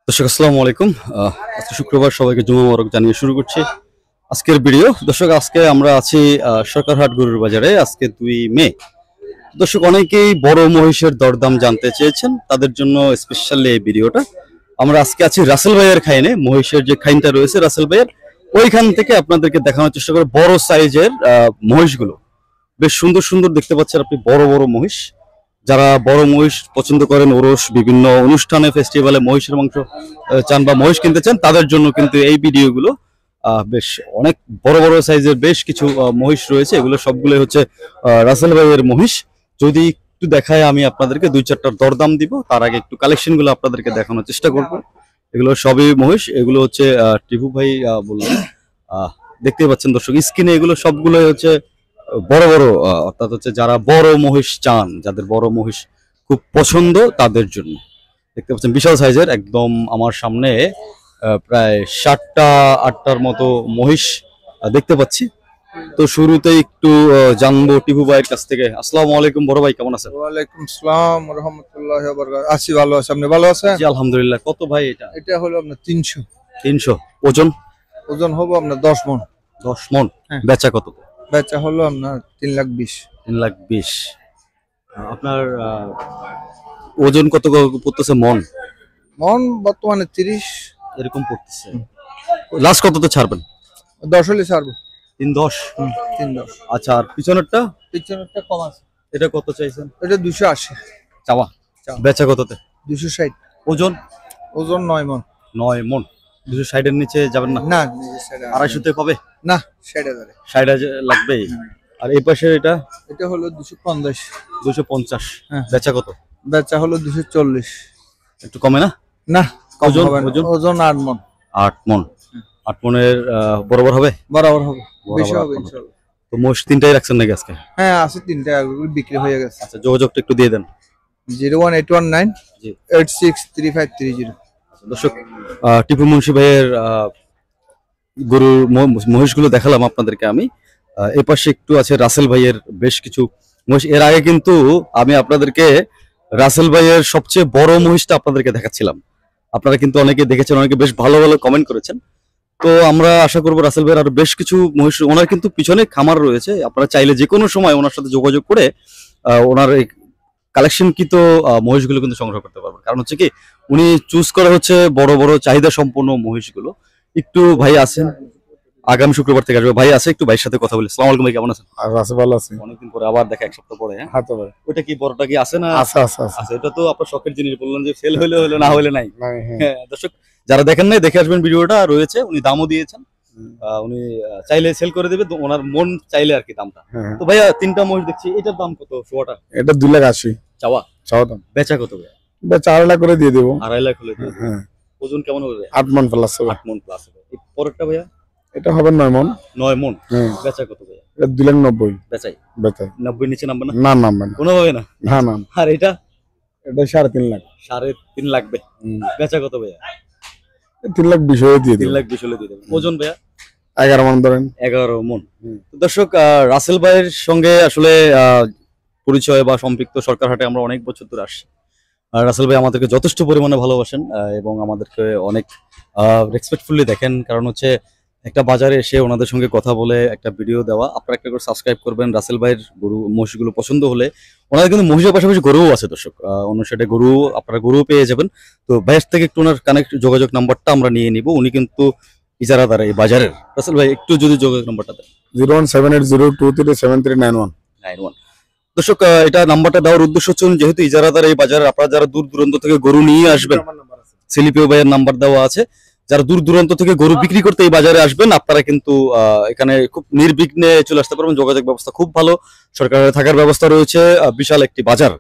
দর্শক আসসালামু আলাইকুম। আজকে শুক্রবার, সবাইকে জুমা মোবারক জানিয়ে শুরু করছি আজকের ভিডিও। দর্শক আজকে আমরা আছি সরকারহাট গরুর বাজারে। আজকে 2 মে। দর্শক অনেকেই বড় মহিষের দরদাম জানতে চেয়েছেন, তাদের জন্য স্পেশালি এই ভিডিওটা। আমরা আজকে আছি রাসেল ভাইয়ের খাইনে, মহিষের যে খাইনটা রয়েছে রাসেল ভাইয়ের, ওইখান থেকে আপনাদেরকে দেখানোর চেষ্টা করে বড় সাইজের মহিষগুলো। বেশ সুন্দর সুন্দর দেখতে পাচ্ছেন আপনি, বড় বড় মহিষ। যারা বড় মহিষ পছন্দ করেন, ওরস বিভিন্ন অনুষ্ঠানে ফেস্টিভ্যালে মহিষের মাংস চান বা মহিষ কিনতে চান, তাদের জন্য কিন্তু এই ভিডিওগুলো বেশ অনেক বড় বড় সাইজের বেশ কিছু মহিষ রয়েছে। এগুলো সবগুলোই হচ্ছে রাসেল ভাইয়ের মহিষ। যদি একটু দেখায় আমি আপনাদেরকে 2-4টার দরদাম দিব, তার আগে একটু কালেকশনগুলো আপনাদেরকে দেখানোর চেষ্টা করব। এগুলো সবই মহিষ, এগুলো হচ্ছে টিপু ভাই বললেন, দেখতেই পাচ্ছেন দর্শক স্ক্রিনে, এগুলো সবগুলোই হচ্ছে বড় বড়, অর্থাৎ হচ্ছে যারা বড় মহিষ চান, যাদের বড় মহিষ খুব পছন্দ, তাদের জন্য। দেখতে পাচ্ছেন বিশাল সাইজের, একদম আমার সামনে প্রায় 7টা-8টার মতো মহিষ দেখতে পাচ্ছি। তো শুরুতে একটু জানবো টিপু ভাইয়ের কাছ থেকে। আসসালামু আলাইকুম বড় ভাই, কেমন আছেন? ওয়ালাইকুম আসসালাম ওয়া রাহমাতুল্লাহি ওয়া বারাকাতুহু। আছি ভালো আছি, আপনি ভালো আছেন? জি আলহামদুলিল্লাহ। কত ভাই এটা? এটা হলো আপনার 300। 300। ওজন? ওজন হবে আপনার 10 মণ। 10 মণ। হ্যাঁ। বেচা কত? বেচা হলো আপনার 3,20,000। 3,20,000। আপনার ওজন কত পড়তেছে মণ? মণ বর্তমানে 30 এরকম পড়তেছে। লাস্ট কততে ছাড়বেন? 10 হলে ছাড়বো। 3,10। 3,10। আচ্ছা, আর পিছনেরটা? পিছনেরটা কম আছে। এটা কত চাইছেন? এটা 280। চাওয়া। বেচা কততে? 260। ওজন? ওজন 9 মণ। 9 মণ। 260 এর নিচে যাবেন না? না, 250 তে পাবে না, 60,000। 60,000 লাগবে। আর এই পাশে এটা? এটা হলো 250। 250। হ্যাঁ। বেচা কত? বেচা হলো 240। একটু কমে না? না, কম ওজন? হবে না। ওজন 8 মণ। 8 মণ। 8 মণের বরাবর হবে? বরাবর হবে, বেশি বরাবর হবে হবে। ইনশাআল্লাহ। তো মোষ 3টাই রাখছেন নাকি আজকে? হ্যাঁ, আছে 3টা, এগুলো বিক্রি হয়ে গেছে। আচ্ছা, যোগাযোগটা একটু দিয়ে দেন। 01819 জি। 863530। দর্শক টিপু মুন্সি ভাইয়ের গরুর মহিষগুলো দেখালাম আপনাদেরকে আমি। এ পাশে একটু আছে রাসেল ভাইয়ের বেশ কিছু মহিষ। এর আগে কিন্তু আমি আপনাদেরকে রাসেল ভাইয়ের সবচেয়ে বড় মহিষটা আপনাদেরকে দেখাচ্ছিলাম। আপনারা কিন্তু অনেকে দেখেছেন, অনেকে বেশ ভালো ভালো কমেন্ট করেছেন। তো আমরা আশা করবো রাসেল ভাইয়ের আরো বেশ কিছু মহিষ, ওনার কিন্তু পিছনে খামার রয়েছে, আপনারা চাইলে যে কোনো সময় ওনার সাথে যোগাযোগ করে ওনার এই কালেকশন কি তো মহিষগুলো কিন্তু সংগ্রহ করতে পারবেন। কারণ হচ্ছে কি, উনি চুজ করে হচ্ছে বড় বড় চাহিদা সম্পন্ন মহিষগুলো। একটু ভাই আছেন, আগামী শুক্রবার থেকে আসবে ভাই আছে, একটু ভাইয়ের সাথে কথা বলি। আসসালামু আলাইকুম ভাই, কেমন আছেন? আর আছে, ভালো আছে। অনেকদিন পরে আবার দেখা, 1 সপ্তাহ পরে। হ্যাঁ, হাতে ভাই। ওইটা কি বড়টা কি আছে না? আছে আছে আছে। আচ্ছা, এটা তো আপনার শখের জিনিস, বললেন যে সেল হইলে হইলো, না হইলে নাই। নাই, হ্যাঁ। হ্যাঁ দর্শক, যারা দেখেন নাই দেখে আসবেন, ভিডিওটা রয়েছে, উনি দামও দিয়েছেন। উনি চাইলে সেল করে দেবে, ওনার মন চাইলে আর কি দামটা। হ্যাঁ। তো ভাইয়া 3টা মহিষ দেখছি, এটার দাম কত? শোয়াটা এটা 2,80,000 চাওয়া। চাও দাম। বেচা কত ভাইয়া? বেচা 2.5 লাখ করে দিয়ে দেবো। 2.5 লাখ হলে দিয়ে দেবেন। হ্যাঁ। ওজন কেমন হবে? 8 মণ প্লাস হবে। 8 মণ প্লাস হবে। এই পরেরটা ভাইয়া? এটা হবে 9 মণ। 9 মণ। হ্যাঁ। বেচা কত ভাইয়া? এটা 2,90,000 বেচাই বেচা। 90 নিচে নামবে না? না, নামবে না। কোনোভাবে না? না না। আর এটা? এটা 3.5 লাখ। 3.5 লাগবে। বেচা কত ভাইয়া? 3,20,000 হয়ে দিয়ে দেবো। 3,20,000 হলে দিয়ে দেবেন। ওজন ভাইয়া? 11 মণ ধরেন। 11 মণ। তো দর্শক, রাসেল ভাইয়ের সঙ্গে আসলে পরিচয় বা সম্পৃক্ত সরকারহাটে আমরা অনেক বছর ধরে আসছি। আর রাসেল ভাই আমাদেরকে যথেষ্ট পরিমাণে ভালোবাসেন এবং আমাদেরকে অনেক রেসপেক্টফুলি দেখেন। কারণ হচ্ছে একটা বাজারে এসে ওনাদের সঙ্গে কথা বলে একটা ভিডিও দেওয়া। আপনারা একটা করে সাবস্ক্রাইব করবেন। রাসেল ভাইয়ের গরু মহিষগুলো পছন্দ হলে, ওনাদের কিন্তু মহিষের পাশাপাশি গরুও আছে দর্শক, অন্য সাইডে গরু, আপনারা গরুও পেয়ে যাবেন। তো ভাইয়ের থেকে একটু ওনার যোগাযোগ নাম্বারটা আমরা নিয়ে নিব। উনি কিন্তু ইজারাদার এই বাজারের। রাসেল ভাই একটু যদি যোগাযোগ নাম্বারটা দেন। 0178023739191। দর্শক, এটা নাম্বারটা দেওয়ার উদ্দেশ্য হচ্ছে, যেহেতু ইজারাদার এই বাজারে, আপনারা যারা দূর দূরান্ত থেকে গরু নিয়ে আসবেন, সিলিপিও ভাইয়ের নাম্বার দেওয়া আছে, যারা দূর দূরান্ত থেকে গরু বিক্রি করতে এই বাজারে আসবেন, আপনারা কিন্তু এখানে খুব নির্বিঘ্নে চলে আসতে পারবেন। যোগাযোগ ব্যবস্থা খুব ভালো, সরকারের থাকার ব্যবস্থা রয়েছে, বিশাল একটি বাজার।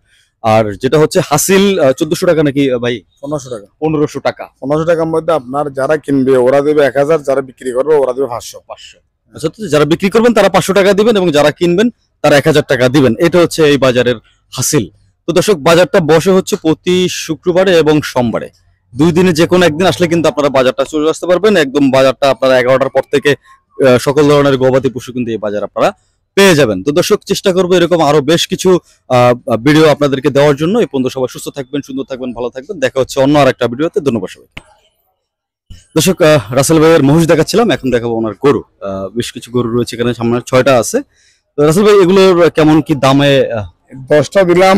আর যেটা হচ্ছে হাসিল 1400 টাকা নাকি ভাই? 1500 টাকা। 1500 টাকা। 1500 টাকার মধ্যে আপনার যারা কিনবে ওরা দেবে 1000, যারা বিক্রি করবে ওরা দেবে 500। আচ্ছা, তো যারা বিক্রি করবেন তারা 500 টাকা দিবেন এবং যারা কিনবেন তারা 1000 টাকা দিবেন। এটা হচ্ছে এই বাজারের হাসিল। তো দর্শক, বাজারটা বসে হচ্ছে প্রতি শুক্রবারে এবং সোমবারে। 2 দিনে যে কোনো একদিন আসলে কিন্তু আপনারা বাজারটা চলে আসতে পারবেন। একদম বাজারটা আপনারা 11টার পর থেকে সকল ধরনের গবাদি পশু কিন্তু এই বাজার আপনারা পেয়ে যাবেন। তো দর্শক, চেষ্টা করবো এরকম আরো বেশ কিছু ভিডিও আপনাদেরকে দেওয়ার জন্য। এই পর্যন্ত সবাই সুস্থ থাকবেন, সুন্দর থাকবেন, ভালো থাকবেন। দেখা হচ্ছে অন্য আরেকটা ভিডিওতে। ধন্যবাদ সবাই। দর্শক রাসেল ভাইয়ের মহিষ দেখাচ্ছিলাম, এখন দেখাবো ওনার গরু। বেশ কিছু গরু রয়েছে এখানে, সামনে 6টা আছে। তো রাসেল ভাই এগুলোর কেমন কি দামে? 10টা দিলাম,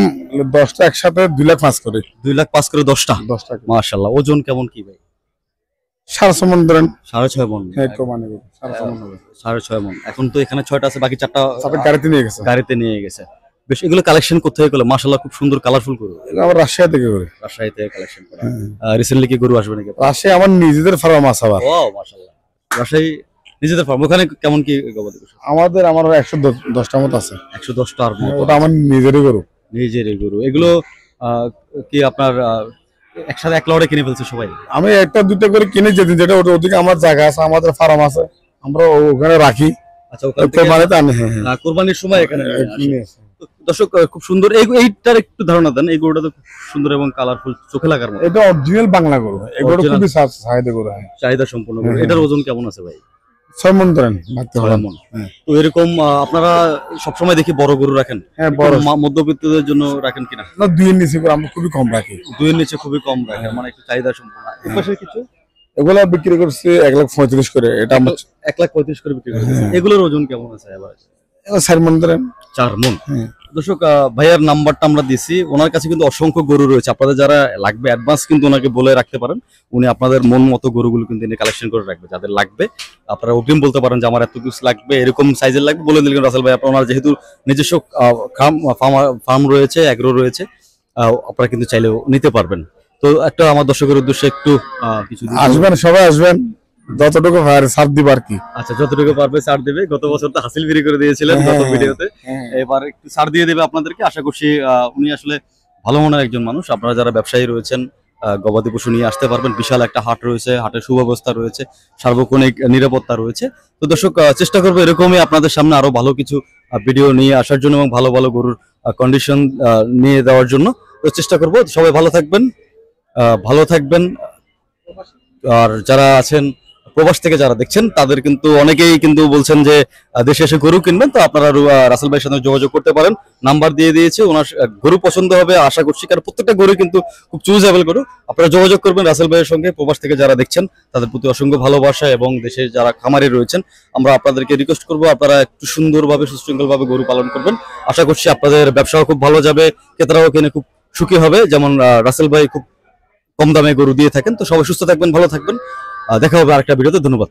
10টা একসাথে 2,05,000 করে। 2,05,000 করে 10টা। 10টা মাশাআল্লাহ। ওজন কেমন কি ভাই? 6.5 মণ ধরেন। 6.5 মণ। হ্যাঁ, একটু মানে 6.5 মণ হবে। 6.5 মণ। এখন তো এখানে 6টা আছে, বাকি 4টা গাড়িতে নিয়ে গেছে। গাড়িতে নিয়ে গেছে। বেশ, এগুলো কালেকশন করতে হয়ে গেলো মাশাআল্লাহ, খুব সুন্দর কালারফুল গরু। এটা আমার রাজশাহী থেকে করে। রাজশাহী থেকে কালেকশন করা। রিসেন্টলি কি গরু আসবে নাকি? রাজশাহী আমার নিজেদের ফার্ম আছে আবার। ওয়াও মাশাআল্লাহ। রাজশাহী নিজেদের ফার্ম, ওখানে কেমন কি গবাদি পশু? আমার 110টা মতো আছে। 110টার মতো। ওটা আমার নিজেরই গরু। নিজেরই গরু। এগুলো কি আপনার একসাথে এক লড়ে কিনে ফেলছে সবাই? আমি একটা দুটো করে কিনে যেদিন, যেটা ওদিকে আমার জায়গা আছে, আমাদের ফার্ম আছে, আমরা ওখানে রাখি। আচ্ছা, ওখান থেকে মানে তো আমি কোরবানির সময় এখানে কিনে আসি। দর্শক খুব সুন্দর। এইটার একটু ধারণা দেন। এই গরুটা তো খুব সুন্দর এবং কালারফুল, চোখে লাগার মতো। এটা অরিজিনাল বাংলা গরু। এগুলো খুবই চাহিদা গরু। চাহিদা সম্পন্ন গরু। এটার ওজন কেমন আছে ভাই? 6 মণ ধরেন। 6 মণ। তো এরকম আপনারা সবসময় দেখি বড় গরু রাখেন। হ্যাঁ, বড়। মধ্যবিত্তদের জন্য রাখেন কিনা? না, 2 এর নিচে করে আমরা খুবই কম রাখি। 2 এর নিচে খুবই কম রাখেন, মানে একটু চাহিদা সম্পন্ন। এই পাশে কিছু এগুলা বিক্রি করছি 1,35,000 করে। এটা আমার 1,35,000 করে বিক্রি করতেছে। এগুলোর ওজন কেমন আছে এবার? 4 মণ ধরেন। 4 মণ। দর্শক ভাইয়ার নাম্বারটা আমরা দিছি। ওনার কাছে কিন্তু অসংখ্য গরু রয়েছে, আপনাদের যারা লাগবে অ্যাডভান্স কিন্তু ওনাকে বলে রাখতে পারেন। উনি আপনাদের মন মতো গরুগুলো কিন্তু এনে কালেকশন করে রাখবে। যাদের লাগবে আপনারা অগ্রিম বলতে পারেন যে আমার এত কিছু লাগবে, এরকম সাইজের লাগবে, বলে দিলেন রাসেল ভাই। আপনার যেহেতু নিজস্ব ফার্ম রয়েছে, অ্যাগ্রো রয়েছে, আপনারা কিন্তু চাইলেও নিতে পারবেন। তো একটা আমার দর্শকের উদ্দেশ্যে একটু কিছু আসবেন, সবাই আসবেন, যতটুকু ছাড় দিব আর কি। আচ্ছা, যতটুকু পারবে ছাড় দেবে। গত বছর তো হাসিল বিক্রি করে দিয়েছিলেন গত ভিডিওতে, এবার একটু ছাড় দিয়ে দেবে আপনাদেরকে। আশা করছি উনি আসলে ভালো মনের একজন মানুষ। আপনারা যারা ব্যবসায়ী রয়েছেন, গবাদি পশু নিয়ে আসতে পারবেন। বিশাল একটা হাট রয়েছে, হাটের সুব্যবস্থা রয়েছে, সার্বক্ষণিক নিরাপত্তা রয়েছে। তো দর্শক চেষ্টা করবো এরকমই আপনাদের সামনে আরো ভালো কিছু ভিডিও নিয়ে আসার জন্য এবং ভালো ভালো গরুর কন্ডিশন নিয়ে দেওয়ার জন্য। তো চেষ্টা করবো। সবাই ভালো থাকবেন, ভালো থাকবেন। আর যারা আছেন প্রবাস থেকে যারা দেখছেন, তাদের কিন্তু অনেকেই কিন্তু বলছেন যে দেশে এসে গরু কিনবেন। তো আপনারা রাসেল ভাইয়ের সাথে যোগাযোগ করতে পারেন, নাম্বার দিয়ে দিয়েছে। ওনার গরু পছন্দ হবে আশা করছি, কারণ প্রত্যেকটা গরু কিন্তু খুব চুজেবল গরু। আপনারা যোগাযোগ করবেন রাসেল ভাইয়ের সঙ্গে। প্রবাস থেকে যারা দেখছেন তাদের প্রতি অসংখ্য ভালোবাসা, এবং দেশে যারা খামারি রয়েছেন আমরা আপনাদেরকে রিকোয়েস্ট করবো আপনারা একটু সুন্দরভাবে সুশৃঙ্খলভাবে গরু পালন করবেন। আশা করছি আপনাদের ব্যবসাও খুব ভালো যাবে, ক্রেতারাও কিনে খুব সুখী হবে, যেমন রাসেল ভাই খুব কম দামে গরু দিয়ে থাকেন। তো সবাই সুস্থ থাকবেন, ভালো থাকবেন। দেখা হবে আরেকটা ভিডিওতে। ধন্যবাদ।